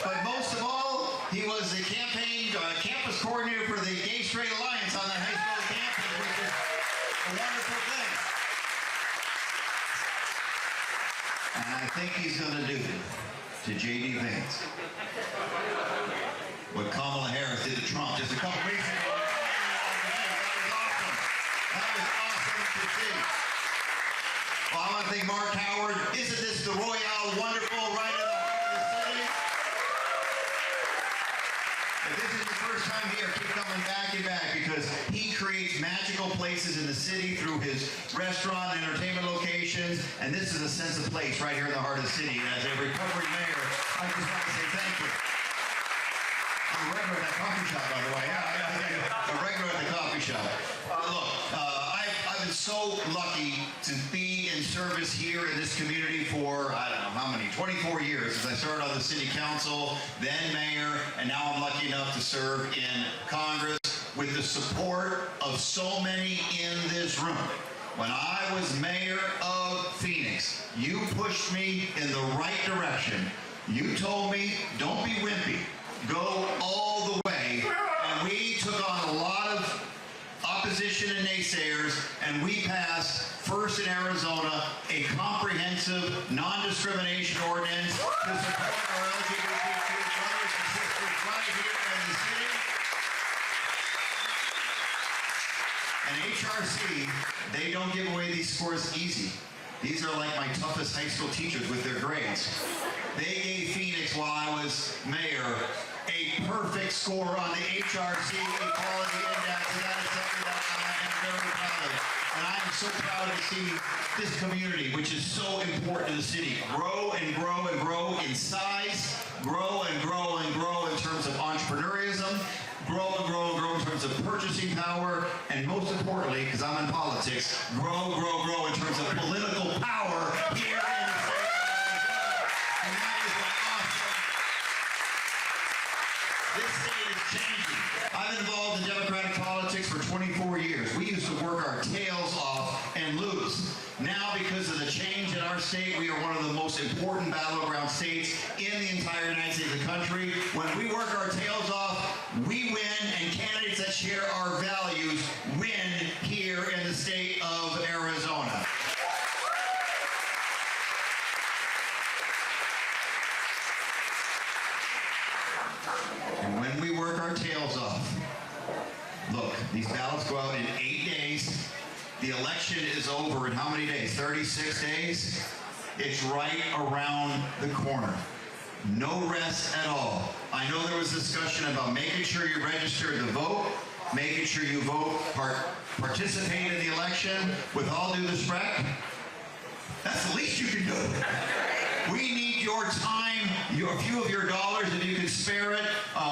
But most of all, he was the campus coordinator for the Gay Straight Alliance on the high school campus, which is a wonderful thing. And I think he's going to do to J.D. Vance what Kamala Harris did to Trump just a couple weeks ago. That was awesome to see. Well, I want to thank Mark Howard. Isn't this the Royale wonderful right in the heart of the city? If this is your first time here, keep coming back and back because he creates magical places in the city through his restaurant and entertainment locations. And this is a sense of place right here in the heart of the city. And as a recovering mayor, I just want to say thank you. I'm a regular at that coffee shop, by the way. A regular at the coffee shop. Look, I've been so lucky to be in service here in this community for, I don't know how many, 24 years. As I started on the city council, then mayor, and now I'm lucky enough to serve in Congress with the support of so many in this room. When I was mayor of Phoenix, you pushed me in the right direction. You told me, don't be wimpy. Go all the way, and we took on a lot of opposition and naysayers, and we passed, first in Arizona, a comprehensive non-discrimination ordinance to support our LGBTQ brothers and sisters right here in the city. And HRC, they don't give away these scores easy. These are like my toughest high school teachers with their grades. They gave Phoenix, while I was mayor, a perfect score on the HRC Equality Index, and that is something that I am very proud of. And I am so proud to see this community, which is so important to the city, grow and grow and grow in size, grow and grow and grow in terms of entrepreneurism, grow and grow and grow in terms of purchasing power, and most importantly, because I'm in politics, grow, grow, grow in terms of political power here in the state. And that is what awesome. This state is changing. I've been involved in Democratic politics for 24 years. We used to work our tails off and lose. Now, because of the change in our state, we are one of the most important battleground states in the entire United States of the country. When we work our tails off, we win, and candidates that share our values win here in the state of Arizona. And when we work our tails off, look, these ballots go out in 8 days. The election is over in how many days? 36 days? It's right around the corner. No rest at all. I know there was discussion about making sure you register to vote, making sure you vote, participate in the election. With all due respect, that's the least you can do. We need your time, a few of your dollars if you can spare it.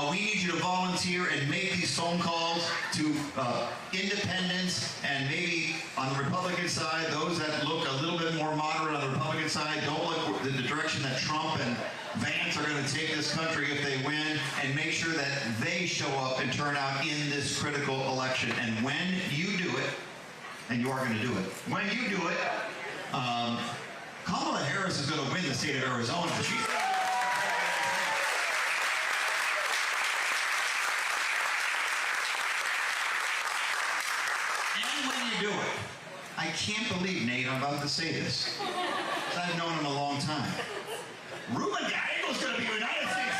We need you to volunteer and make these phone calls to independents, and maybe on the Republican side, those that look a little bit more moderate on the Republican side, don't look in the direction that Trump and Vance are going to take this country if they win, and make sure that they show up and turn out in this critical election. And when you do it, and you are going to do it, when you do it, Kamala Harris is going to win the state of Arizona. And when you do it, I can't believe, Nate, I'm about to say this, because I've known him a long time. Ruben Gallego's going to be United States.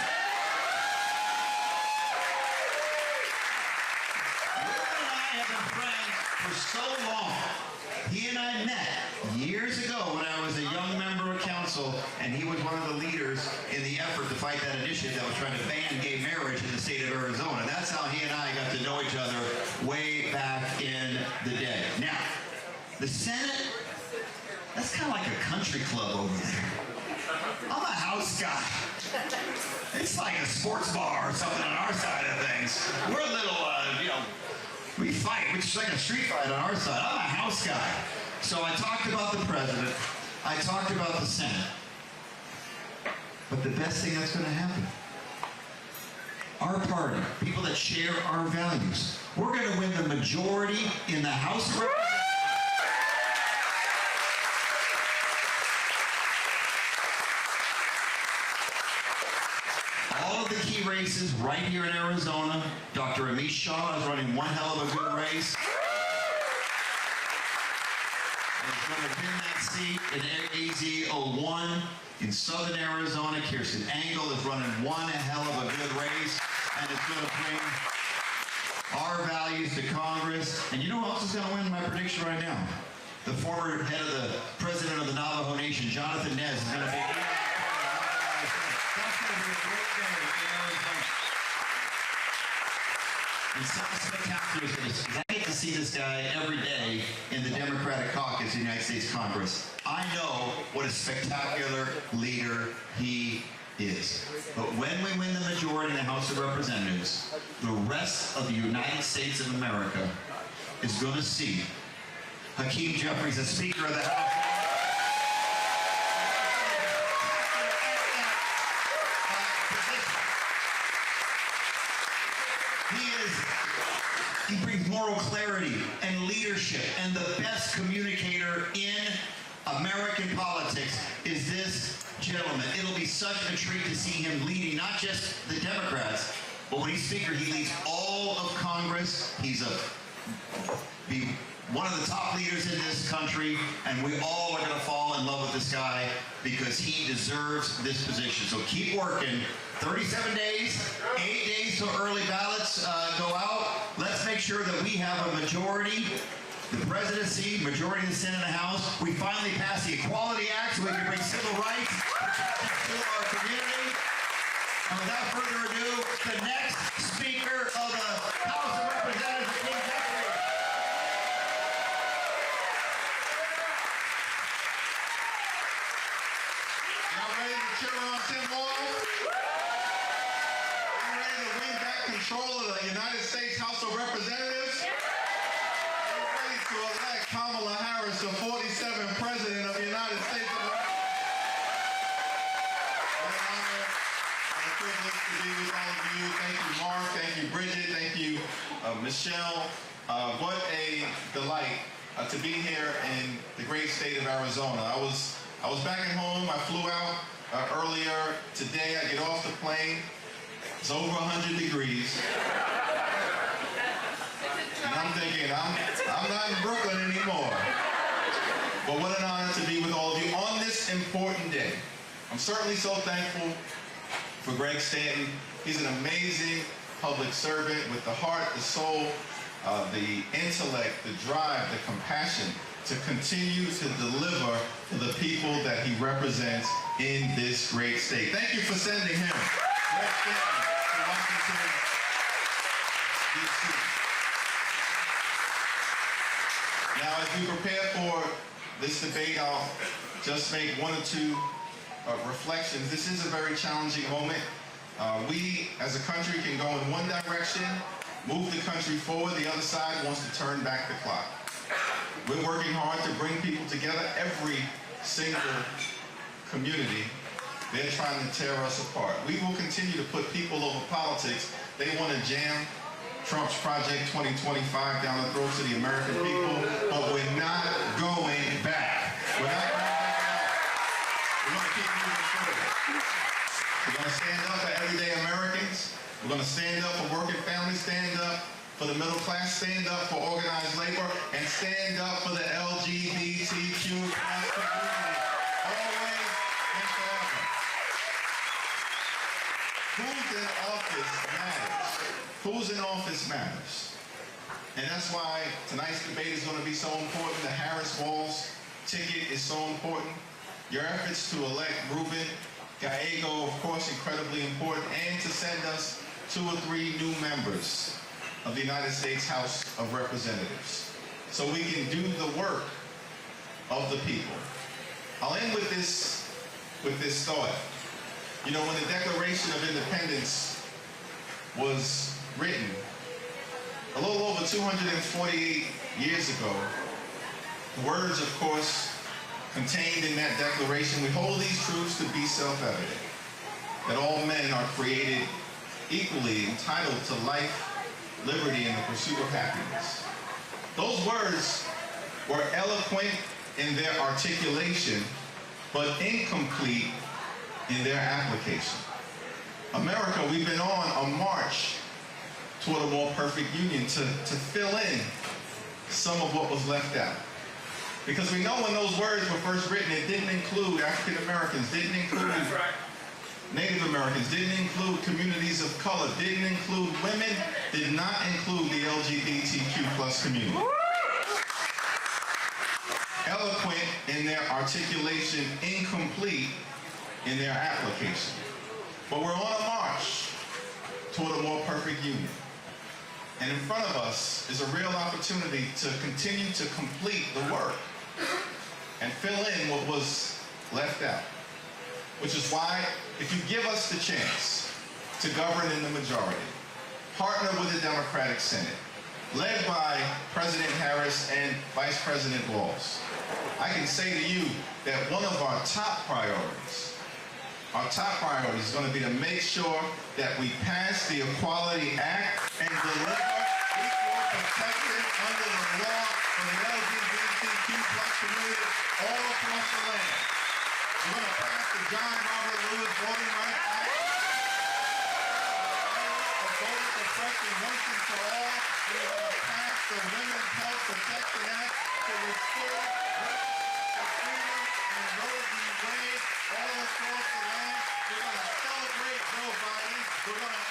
Ruben and I have been friends for so long. He and I met years ago when I was a young member of council, and he was one of the leaders in the effort to fight that initiative that was trying to ban gay marriage in the state of Arizona. That's how he and I got to know each other way back in the day. Now, the Senate, that's kind of like a country club over there. I'm a house guy. It's like a sports bar or something on our side of things. We're a little, we fight, which is like a street fight on our side. I'm a house guy. So I talked about the president. I talked about the Senate. But the best thing that's going to happen, our party, people that share our values, we're going to win the majority in the House of Representatives. races right here in Arizona. Dr. Amish Shah is running one hell of a good race. He's going to win that seat in AZ01 in southern Arizona. Kirsten Engel is running one hell of a good race, and it's going to bring our values to Congress. And you know who else is going to win my prediction right now? The former head of the president of the Navajo Nation, Jonathan Nez, is going to be. That's going to be a great day in Arizona. And something spectacular is going to see. I get to see this guy every day in the Democratic caucus of the United States Congress. I know what a spectacular leader he is. But when we win the majority in the House of Representatives, the rest of the United States of America is going to see Hakeem Jeffries as Speaker of the House. He brings moral clarity and leadership, and the best communicator in American politics is this gentleman. It'll be such a treat to see him leading not just the Democrats, but when he's Speaker, he leads all of Congress. He's one of the top leaders in this country, and we all are going to fall in love with this guy because he deserves this position. So keep working. 37 days, 8 days till early ballots go out. Let's make sure that we have a majority, the presidency, majority in the Senate and the House. We finally passed the Equality Act so we can bring civil rights to our community. And without further ado, the next Speaker of the House of Representatives, Hakeem Jeffries. Y'all ready to chill on Tim Wall? You ready to win back control of the United States House of Representatives? You ready to elect Kamala Harris, the 47th President of the United States of America? What an honor and a privilege to be with all of you. Thank you, Mark. Thank you, Bridget. Thank you, Michelle. What a delight to be here in the great state of Arizona. I was back at home. I flew out earlier today. I get off the plane. It's over 100 degrees. And I'm thinking, I'm not in Brooklyn anymore. But what an honor to be with all of you on this important day. I'm certainly so thankful for Greg Stanton. He's an amazing public servant with the heart, the soul, the intellect, the drive, the compassion to continue to deliver to the people that he represents in this great state. Thank you for sending him, Greg Stanton, to Washington, D.C. Now, as we prepare for this debate, I'll just make one or two reflections. This is a very challenging moment. We, as a country, can go in one direction, move the country forward. The other side wants to turn back the clock. We're working hard to bring people together, every single community. They're trying to tear us apart. We will continue to put people over politics. They want to jam Trump's Project 2025 down the throats of the American people, but we're not going back. We're not going back. We're going to keep moving forward. We're going to stand up for everyday Americans. We're going to stand up for working families, stand up for the middle class, stand up for organized labor, and stand up for the LGBTQ+ community. Always and forever. Who's in office matters. Who's in office matters. And that's why tonight's debate is going to be so important. The Harris-Walz ticket is so important. Your efforts to elect Ruben Gallego, of course, incredibly important, and to send us 2 or 3 new members of the United States House of Representatives so we can do the work of the people. I'll end with this thought. You know, when the Declaration of Independence was written, a little over 248 years ago, the words, of course, contained in that declaration, we hold these truths to be self-evident, that all men are created equally entitled to life, liberty, and the pursuit of happiness. Those words were eloquent in their articulation, but incomplete in their application. America, we've been on a march toward a more perfect union to fill in some of what was left out. Because we know when those words were first written, it didn't include African Americans, didn't include Native Americans, didn't include communities of color, didn't include women, did not include the LGBTQ plus community. Eloquent in their articulation, incomplete in their application. But we're on a march toward a more perfect union. And in front of us is a real opportunity to continue to complete the work and fill in what was left out. Which is why, if you give us the chance to govern in the majority, partner with the Democratic Senate, led by President Harris and Vice President Walz, I can say to you that one of our top priorities is going to be to make sure that we pass the Equality Act and deliver equal protection under the law for the LGBTQ plus community all across the land. We're going to pass the John Robert Lewis Voting Rights Act, for voter suppression once and for all. We're going to pass the Women's Health Protection Act to restore rights to freedom and Roe v. Wade all across the land. We're going to celebrate Joe Biden. We're going to